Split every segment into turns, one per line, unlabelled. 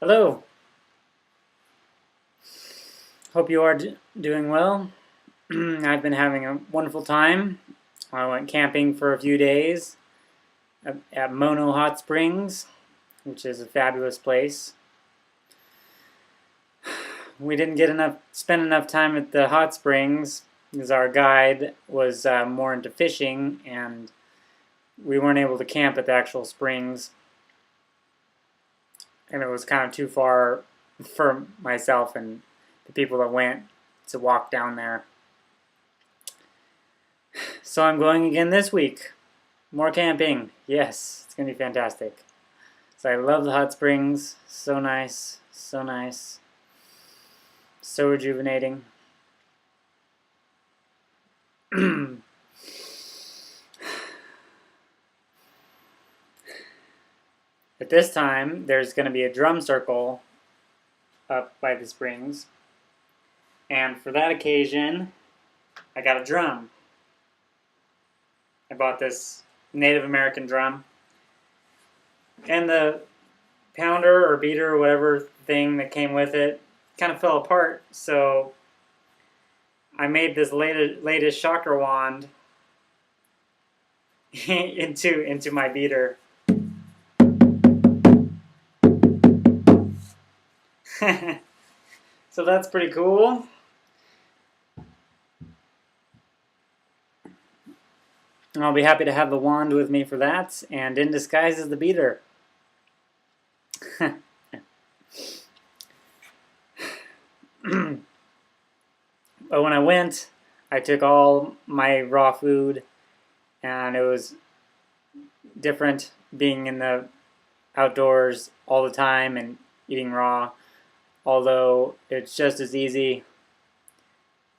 Hello. Hope you are doing well. I've been having a wonderful time. I went camping for a few days at Mono Hot Springs, which is a fabulous place. We didn't spend enough time at the hot springs because our guide was more into fishing, and we weren't able to camp at the actual springs, and it was kind of too far for myself and the people that went to walk down there. So I'm going again this week. More camping. Yes, it's going to be fantastic. So I love the hot springs. So nice. So nice. So rejuvenating. At this time, there's going to be a drum circle up by the springs. And for that occasion, I got a drum. I bought this Native American drum. And the pounder or beater or whatever thing that came with it kind of fell apart. So I made this latest chakra wand into my beater. So that's pretty cool. And I'll be happy to have the wand with me for that, and in disguise is the beater. But when I went, I took all my raw food, and it was different being in the outdoors all the time and eating raw, although it's just as easy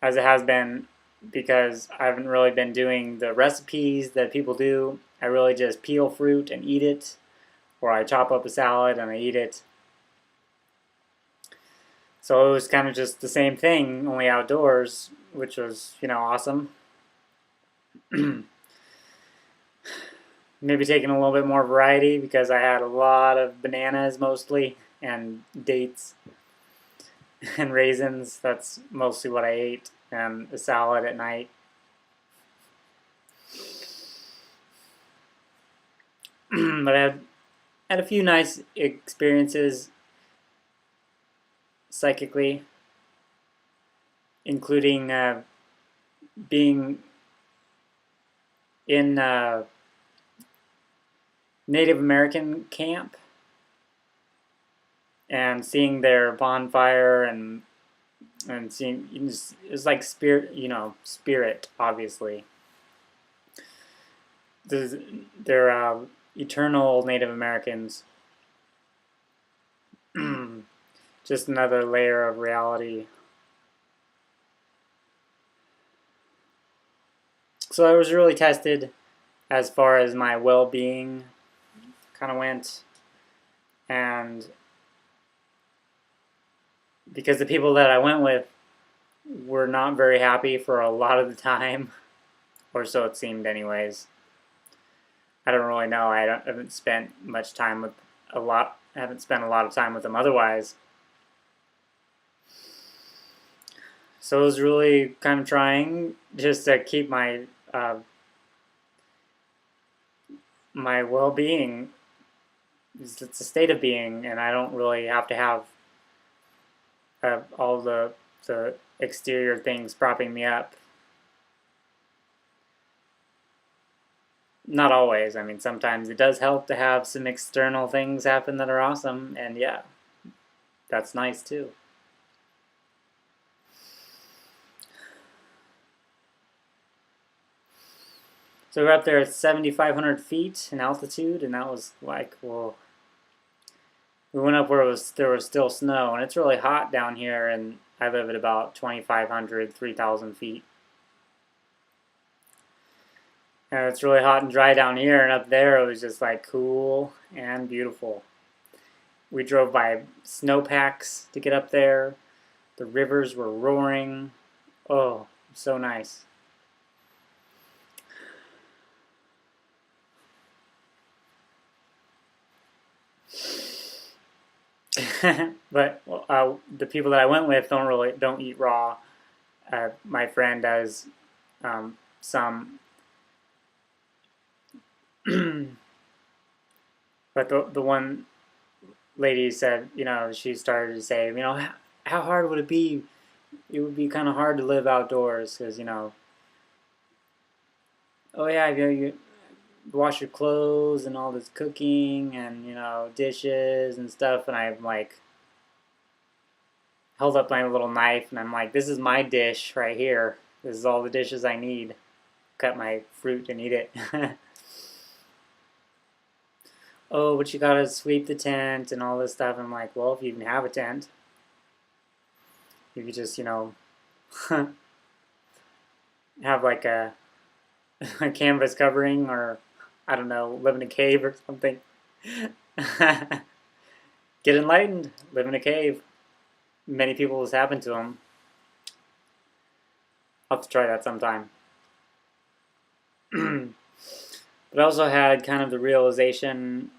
as it has been because I haven't really been doing the recipes that people do. I really just peel fruit and eat it, or I chop up a salad and I eat it. So it was kind of just the same thing, only outdoors, which was, awesome. Maybe taking a little bit more variety because I had a lot of bananas mostly and dates and raisins. That's mostly what I ate, and a salad at night. But I had a few nice experiences psychically, including being in Native American camp and seeing their bonfire and seeing it's like spirit obviously. They're eternal Native Americans. Just another layer of reality. So I was really tested as far as my well-being kind of went, and because the people that I went with were not very happy for a lot of the time, or so it seemed anyways. I don't really know. I haven't spent much time with I haven't spent a lot of time with them otherwise. So it was really kind of trying just to keep my my well-being. It's a state of being, and I don't really have to have all the exterior things propping me up. Not always. I mean, sometimes it does help to have some external things happen that are awesome, and yeah, that's nice too. So we're up there at 7,500 feet in altitude, and that was like, whoa. We went up where there was still snow, and it's really hot down here, and I live at about 2,500, 3,000 feet. And it's really hot and dry down here, and up there it was just like cool and beautiful. We drove by snowpacks to get up there. The rivers were roaring. Oh, so nice. but the people that I went with don't eat raw. My friend does some, but the one lady said, she started to say, how hard would it be? It would be kind of hard to live outdoors because oh yeah, you wash your clothes and all this cooking and dishes and stuff, and I'm like held up my little knife and I'm like, this is my dish right here. This is all the dishes I need. Cut my fruit and eat it. Oh, but you gotta sweep the tent and all this stuff. I'm like, well, if you even have a tent, you could just, have like a canvas covering, or I don't know, live in a cave or something. Get enlightened, live in a cave. Many people has happened to them. I'll have to try that sometime. But I also had kind of the realization,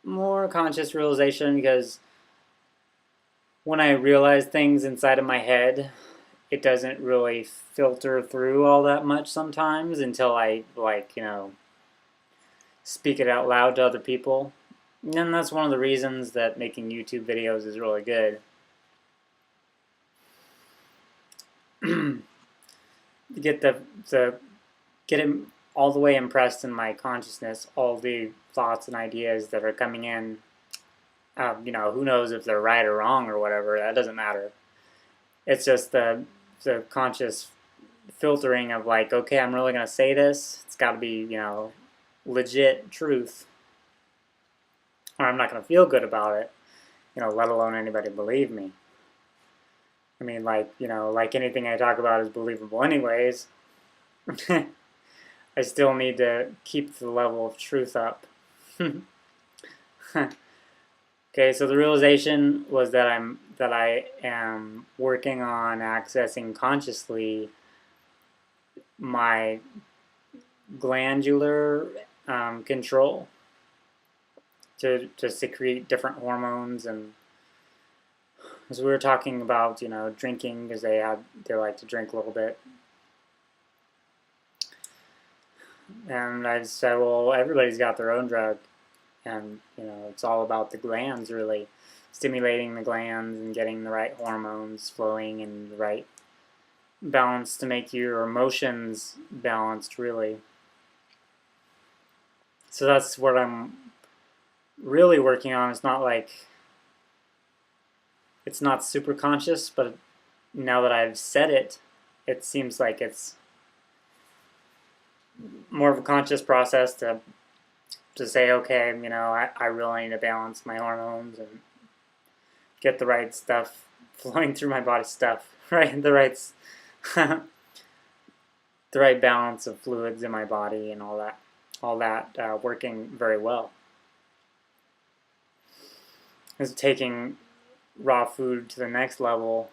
more conscious realization, because when I realize things inside of my head, it doesn't really filter through all that much sometimes until I, speak it out loud to other people. And that's one of the reasons that making YouTube videos is really good. Get it all the way impressed in my consciousness, all the thoughts and ideas that are coming in. Who knows if they're right or wrong or whatever, that doesn't matter. It's just the conscious filtering of like, okay, I'm really going to say this. It's got to be, legit truth. Or I'm not going to feel good about it, let alone anybody believe me. I mean, like anything I talk about is believable anyways. I still need to keep the level of truth up. Okay, so the realization was that I am working on accessing consciously my glandular control to secrete different hormones. And as we were talking about, drinking, because they like to drink a little bit. And I said, well, everybody's got their own drug. And, it's all about the glands, really. Stimulating the glands and getting the right hormones flowing and the right balance to make your emotions balanced, really. So that's what I'm really working on. It's not super conscious, but now that I've said it, it seems like it's more of a conscious process to say, okay, I really need to balance my hormones and get the right stuff flowing through my body right? The right the right balance of fluids in my body and all that working very well. Is taking raw food to the next level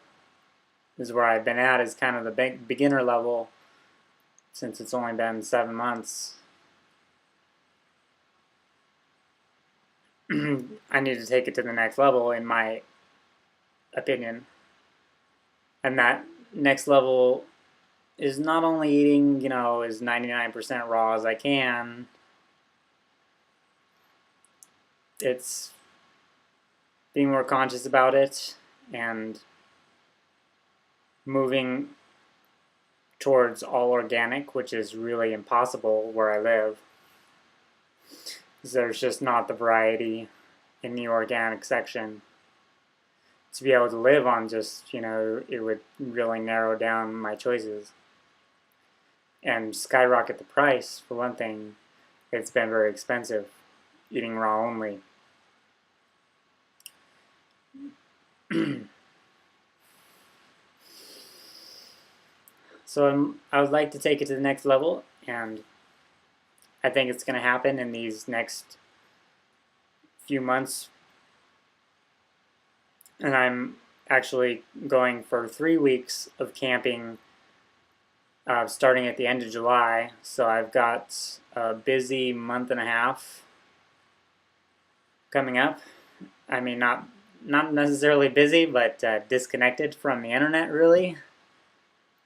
is where I've been at, is kind of the beginner level, since it's only been 7 months. I need to take it to the next level, in my opinion. And that next level is not only eating, as 99% raw as I can. It's being more conscious about it and moving towards all organic, which is really impossible where I live. There's just not the variety in the organic section. To be able to live on just, it would really narrow down my choices and skyrocket the price. For one thing, it's been very expensive eating raw only. So I would like to take it to the next level, and I think it's going to happen in these next few months. And I'm actually going for 3 weeks of camping starting at the end of July. So I've got a busy month and a half coming up. I mean, not not necessarily busy, but disconnected from the internet really.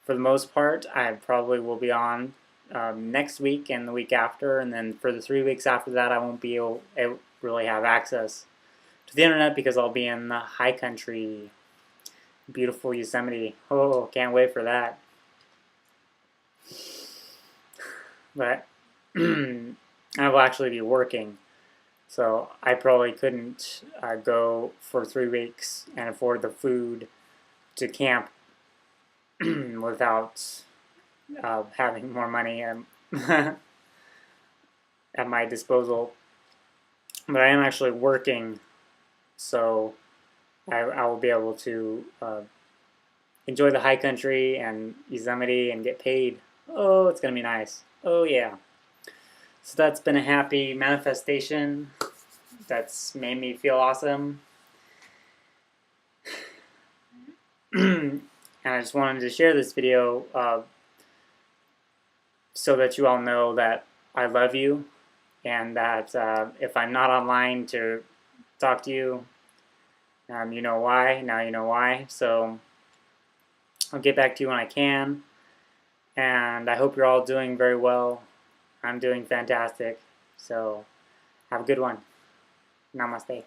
For the most part, I probably will be on next week and the week after, and then for the 3 weeks after that, I won't be able really have access to the internet because I'll be in the high country, beautiful Yosemite. Oh, can't wait for that. But I will actually be working, so I probably couldn't go for 3 weeks and afford the food to camp without having more money at my disposal. But I am actually working, so I will be able to enjoy the high country and Yosemite and get paid. Oh, it's gonna be nice. Oh yeah. So that's been a happy manifestation. That's made me feel awesome. And I just wanted to share this video so that you all know that I love you, and that if I'm not online to talk to you, you know why. Now you know why. So I'll get back to you when I can, and I hope you're all doing very well. I'm doing fantastic. So have a good one. Namaste.